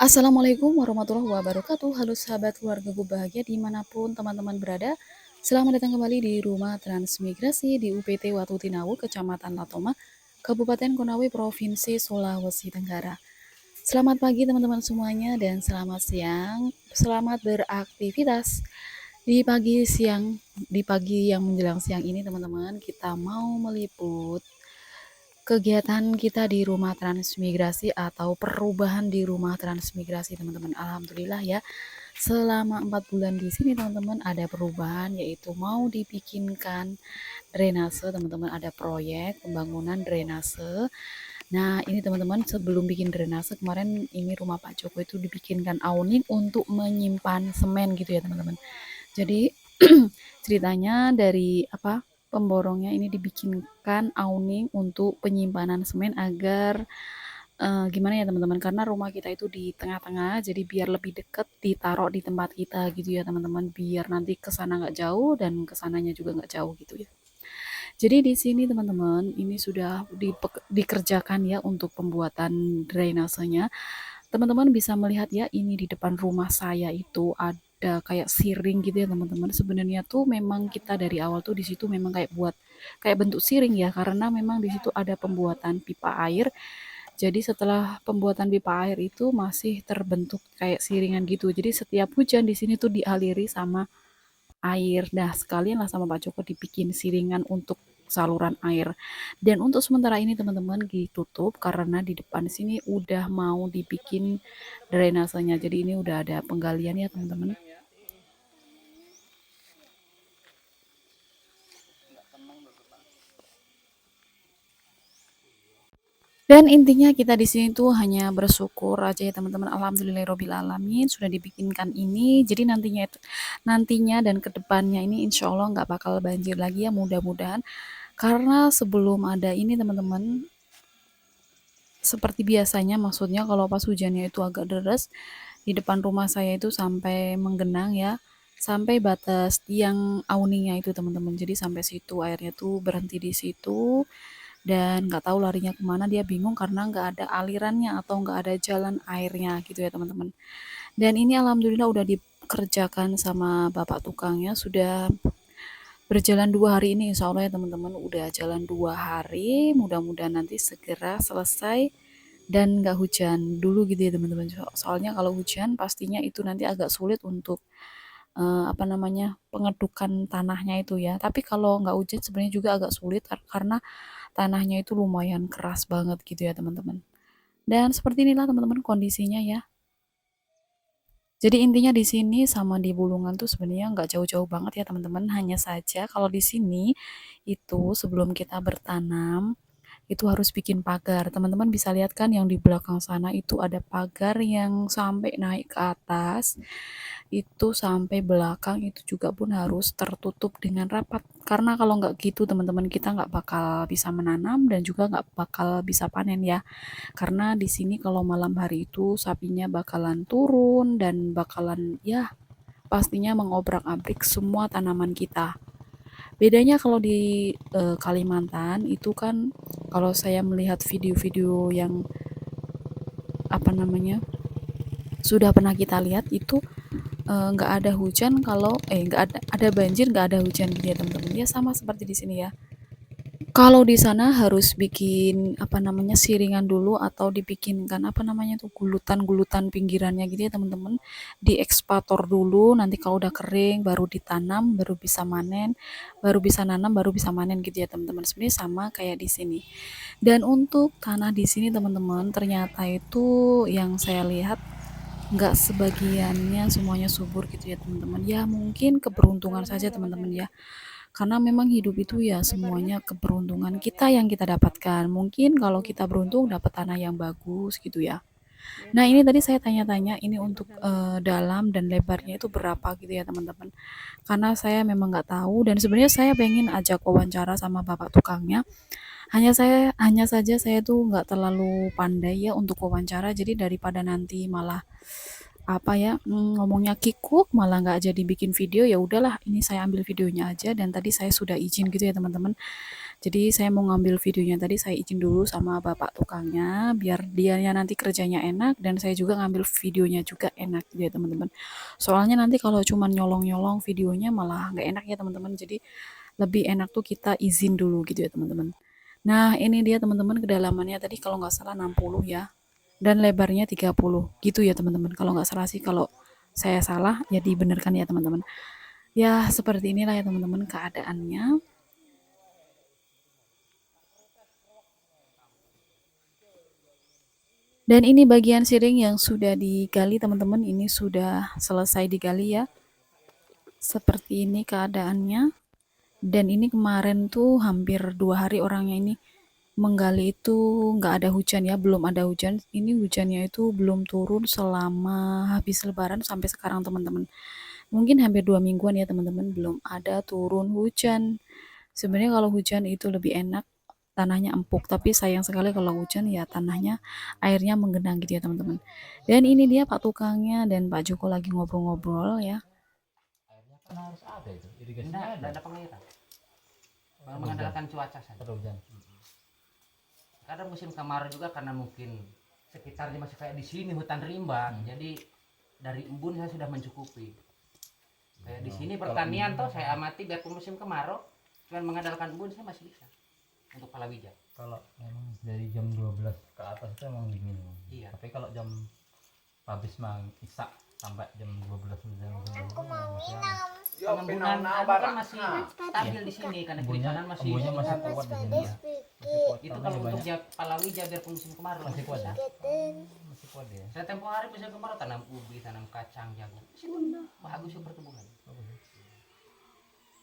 Assalamualaikum warahmatullahi wabarakatuh. Halo sahabat keluargaku bahagia dimanapun teman-teman berada. Selamat datang kembali di Rumah Transmigrasi di UPT Watu Tinawu, Kecamatan Latoma, Kabupaten Konawe, Provinsi Sulawesi Tenggara. Selamat pagi teman-teman semuanya dan selamat siang. Selamat beraktivitas. Di pagi yang menjelang siang ini teman-teman, kita mau meliput kegiatan kita di rumah transmigrasi atau perubahan di rumah transmigrasi teman-teman. Alhamdulillah ya, selama 4 bulan di sini teman-teman ada perubahan, yaitu mau dibikinkan drainase teman-teman, ada proyek pembangunan drainase. Nah ini teman-teman, sebelum bikin drainase kemarin ini rumah Pak Joko itu dibikinkan awning untuk menyimpan semen gitu ya teman-teman. Jadi ceritanya dari pemborongnya ini dibikinkan awning untuk penyimpanan semen agar gimana ya teman-teman, karena rumah kita itu di tengah-tengah, jadi biar lebih deket ditaruh di tempat kita gitu ya teman-teman, biar nanti kesana nggak jauh dan kesananya juga nggak jauh gitu ya. Jadi di sini teman-teman ini sudah dikerjakan ya untuk pembuatan drainasenya. Teman-teman bisa melihat ya, ini di depan rumah saya itu ada kayak siring gitu ya teman-teman. Sebenarnya tuh memang kita dari awal tuh di situ memang kayak buat kayak bentuk siring ya, karena memang di situ ada pembuatan pipa air. Jadi setelah pembuatan pipa air itu masih terbentuk kayak siringan gitu. Jadi setiap hujan di sini tuh dialiri sama air. Nah, sekalian lah sama Pak Joko dibikin siringan untuk saluran air. Dan untuk sementara ini teman-teman ditutup karena di depan sini udah mau dibikin drainasenya. Jadi ini udah ada penggalian ya teman-teman. Dan intinya kita di sini tuh hanya bersyukur aja ya teman-teman. Alhamdulillahirobbilalamin sudah dibikinkan ini. Jadi nantinya dan kedepannya ini insya Allah nggak bakal banjir lagi ya, mudah-mudahan. Karena sebelum ada ini teman-teman, seperti biasanya, maksudnya kalau pas hujannya itu agak deras, di depan rumah saya itu sampai menggenang ya, sampai batas tiang awningnya itu teman-teman. Jadi sampai situ airnya tuh berhenti di situ, dan nggak tahu larinya kemana, dia bingung karena nggak ada alirannya atau nggak ada jalan airnya gitu ya teman-teman. Dan ini alhamdulillah udah dikerjakan sama bapak tukangnya, sudah berjalan 2 hari ini insya Allah ya teman-teman, udah jalan 2 hari, mudah-mudahan nanti segera selesai dan nggak hujan dulu gitu ya teman-teman. Soalnya kalau hujan pastinya itu nanti agak sulit untuk pengedukan tanahnya itu ya. Tapi kalau nggak hujan sebenarnya juga agak sulit karena tanahnya itu lumayan keras banget gitu ya teman-teman. Dan seperti inilah teman-teman kondisinya ya. Jadi intinya di sini sama di Bulungan tuh sebenarnya nggak jauh-jauh banget ya teman-teman. Hanya saja kalau di sini itu sebelum kita bertanam itu harus bikin pagar. Teman-teman bisa lihat kan yang di belakang sana itu ada pagar yang sampai naik ke atas. Itu sampai belakang itu juga pun harus tertutup dengan rapat. Karena kalau nggak gitu teman-teman, kita nggak bakal bisa menanam dan juga nggak bakal bisa panen ya. Karena di sini kalau malam hari itu sapinya bakalan turun dan bakalan ya pastinya mengobrak-abrik semua tanaman kita. Bedanya kalau di Kalimantan itu kan, kalau saya melihat video-video yang sudah pernah kita lihat itu nggak ada hujan, kalau nggak ada banjir, nggak ada hujan gitu ya teman-teman. Ya sama seperti di sini ya. Kalau di sana harus bikin siringan dulu atau dibikinkan tuh gulutan-gulutan pinggirannya gitu ya teman-teman. Dieksploator dulu, nanti kalau udah kering baru ditanam, baru bisa manen, baru bisa nanam, baru bisa manen gitu ya teman-teman. Sebenarnya sama kayak di sini. Dan untuk tanah di sini teman-teman, ternyata itu yang saya lihat nggak sebagiannya semuanya subur gitu ya teman-teman. Ya mungkin keberuntungan saja teman-teman ya, karena memang hidup itu ya semuanya keberuntungan kita yang kita dapatkan. Mungkin kalau kita beruntung dapat tanah yang bagus gitu ya. Nah ini tadi saya tanya-tanya ini untuk dalam dan lebarnya itu berapa gitu ya teman-teman, karena saya memang nggak tahu dan sebenarnya saya pengen ajak wawancara sama bapak tukangnya. Hanya saja saya tuh nggak terlalu pandai ya untuk wawancara, jadi daripada nanti malah ngomongnya kikuk malah nggak jadi bikin video, ya udahlah ini saya ambil videonya aja dan tadi saya sudah izin gitu ya teman-teman. Jadi saya mau ngambil videonya tadi, saya izin dulu sama bapak tukangnya biar dianya nanti kerjanya enak dan saya juga ngambil videonya juga enak gitu ya teman-teman. Soalnya nanti kalau cuman nyolong-nyolong videonya malah nggak enak ya teman-teman. Jadi lebih enak tuh kita izin dulu gitu ya teman-teman. Nah ini dia teman-teman, kedalamannya tadi kalau nggak salah 60 ya, dan lebarnya 30 gitu ya teman-teman. Kalau nggak salah sih, kalau saya salah ya dibenarkan ya teman-teman. Ya seperti inilah ya teman-teman keadaannya. Dan ini bagian siring yang sudah digali teman-teman, ini sudah selesai digali ya. Seperti ini keadaannya. Dan ini kemarin tuh hampir 2 hari orangnya ini menggali itu nggak ada hujan ya, belum ada hujan. Ini hujannya itu belum turun selama habis lebaran sampai sekarang teman-teman. Mungkin hampir 2 mingguan ya teman-teman, belum ada turun hujan. Sebenarnya kalau hujan itu lebih enak, tanahnya empuk, tapi sayang sekali kalau hujan ya tanahnya airnya menggenang gitu ya teman-teman. Dan ini dia Pak tukangnya dan Pak Joko lagi ngobrol-ngobrol ya. Airnya kan harus ada itu, irigasinya ada pengairan. Mengandalkan cuaca saja. Hujan. Kadang musim kemarau juga karena mungkin sekitarnya masih kayak di sini hutan rimba, jadi dari embun saya sudah mencukupi. Kayak di sini pertanian toh saya amati biarpun musim kemarau, cuman mengandalkan embun saya masih bisa untuk palawija. Kalau memang dari jam 12 ke atas itu memang dingin. Iya. Tapi kalau jam habis isak sampai jam 12 aku mau minum. Pengembunan kan masih stabil di sini karena kiri kanan masih kuat di sini. Itu kalau untuk palawija biarpun musim kemarau masih kuat ya. Masih kuat ya. Saya tempo hari musim kemarau tanam ubi, tanam kacang, jagung. Masih bagus pertumbuhan.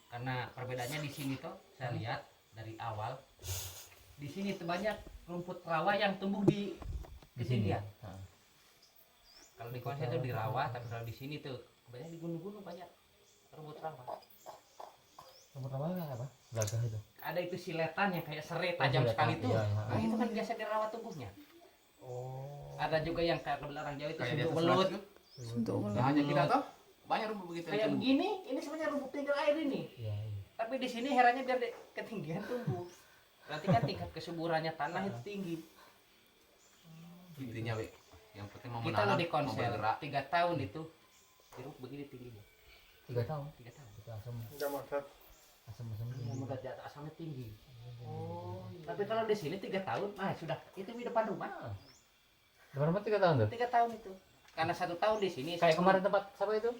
Karena perbedaannya di sini tuh saya lihat dari awal di sini banyak rumput rawa yang tumbuh di sini ya. Kalau di konser itu di rawa, tapi kalau di sini tuh banyak di gunung-gunung banyak rumput rawa. Rumput rawa apa? Gagah itu. Ada itu siletan yang kayak serai tajam sekali tuh. Iya, nah, itu kan biasa di rawa tumbuhnya. Oh. Ada juga yang kayak orang Jawa itu sunduk welut. Sunduk welut. Nah, hanya kita tuh banyak rumput begitu. Kayak begini, ini sebenarnya rumput tinggal air ini. Iya, iya. Tapi di sini herannya biar ketinggian tumbuh. Berarti kan tingkat kesuburannya tanah itu tinggi. Intinya yang penting mau kita lo di konser 3 tahun itu jeruk begini tingginya. 3 tahun. Itu asam. Asamnya tinggi. Oh. Tapi kalau di sini 3 tahun, sudah itu di depan rumah. Depan rumah 3 tahun tuh. 3 tahun itu. Karena 1 tahun di sini. Kayak kemarin tempat siapa itu?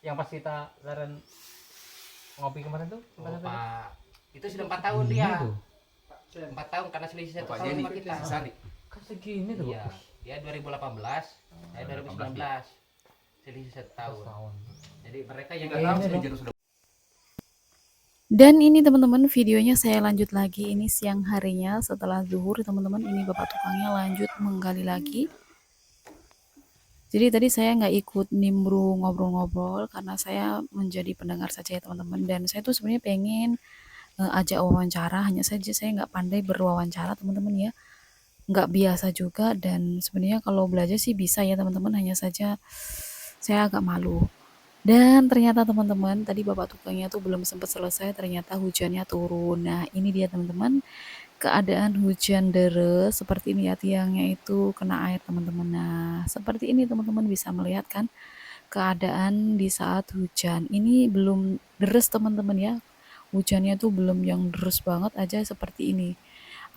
Yang pas kita laren ngopi kemarin tuh. Pak. Itu sudah 4 tahun dia. 4 tahun karena selisih 1 tahun sama kita. Sari. Kan segini tuh. Iya. Dia 2018, saya 2019. Selisih 1 tahun. Jadi mereka yang enggak tahu sudah. Dan ini teman-teman videonya saya lanjut lagi, ini siang harinya setelah zuhur teman-teman, ini bapak tukangnya lanjut menggali lagi. Jadi tadi saya nggak ikut nimbrung ngobrol-ngobrol karena saya menjadi pendengar saja ya teman-teman, dan saya tuh sebenarnya pengen ajak wawancara, hanya saja saya nggak pandai berwawancara teman-teman ya, nggak biasa juga, dan sebenarnya kalau belajar sih bisa ya teman-teman, hanya saja saya agak malu. Dan ternyata teman-teman tadi bapak tukangnya tuh belum sempat selesai, ternyata hujannya turun. Nah ini dia teman-teman keadaan hujan deres seperti ini ya, tiangnya itu kena air teman-teman. Nah seperti ini teman-teman bisa melihat kan keadaan di saat hujan. Ini belum deres teman-teman ya, hujannya tuh belum yang deres banget aja seperti ini.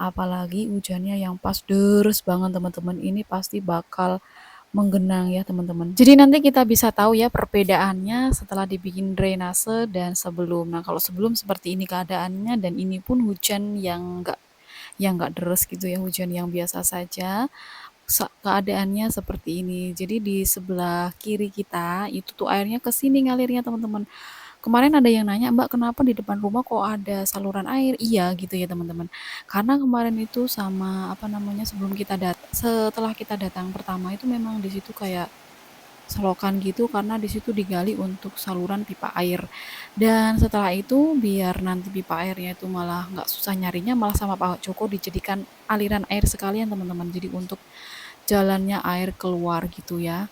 Apalagi hujannya yang pas deres banget teman-teman, ini pasti bakal menggenang ya teman-teman. Jadi nanti kita bisa tahu ya perbedaannya setelah dibikin drainase dan sebelum. Nah kalau sebelum seperti ini keadaannya, dan ini pun hujan yang enggak deres gitu ya, hujan yang biasa saja. Keadaannya seperti ini. Jadi di sebelah kiri kita itu tuh airnya ke sini ngalirnya teman-teman. Kemarin ada yang nanya, Mbak kenapa di depan rumah kok ada saluran air? Iya gitu ya teman-teman. Karena kemarin itu sama apa namanya, setelah kita datang pertama itu memang di situ kayak selokan gitu, karena di situ digali untuk saluran pipa air. Dan setelah itu biar nanti pipa airnya itu malah nggak susah nyarinya, malah sama Pak Joko dijadikan aliran air sekalian teman-teman. Jadi untuk jalannya air keluar gitu ya.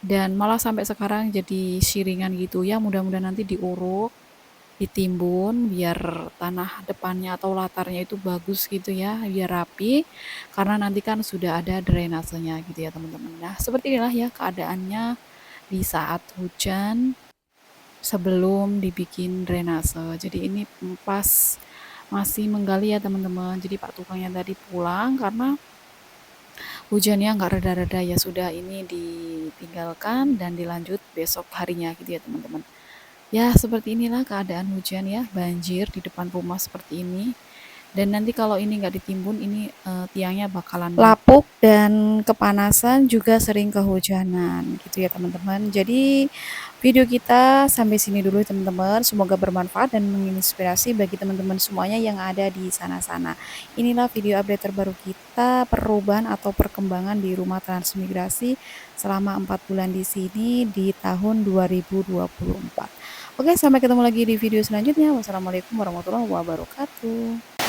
Dan malah sampai sekarang jadi siringan gitu ya, mudah-mudahan nanti diuruk ditimbun biar tanah depannya atau latarnya itu bagus gitu ya, biar rapi, karena nanti kan sudah ada drainasenya gitu ya teman-teman. Nah seperti inilah ya keadaannya di saat hujan sebelum dibikin drainase. Jadi ini pas masih menggali ya teman-teman. Jadi Pak tukangnya tadi pulang karena hujannya nggak reda-reda, ya sudah ini ditinggalkan dan dilanjut besok harinya gitu ya teman-teman. Ya seperti inilah keadaan hujan ya, banjir di depan rumah seperti ini. Dan nanti kalau ini nggak ditimbun, ini tiangnya bakalan lapuk dan kepanasan, juga sering kehujanan gitu ya teman-teman. Jadi video kita sampai sini dulu teman-teman, semoga bermanfaat dan menginspirasi bagi teman-teman semuanya yang ada di sana-sana. Inilah video update terbaru kita, perubahan atau perkembangan di rumah transmigrasi selama 4 bulan di sini di tahun 2024. Oke, sampai ketemu lagi di video selanjutnya. Wassalamualaikum warahmatullahi wabarakatuh.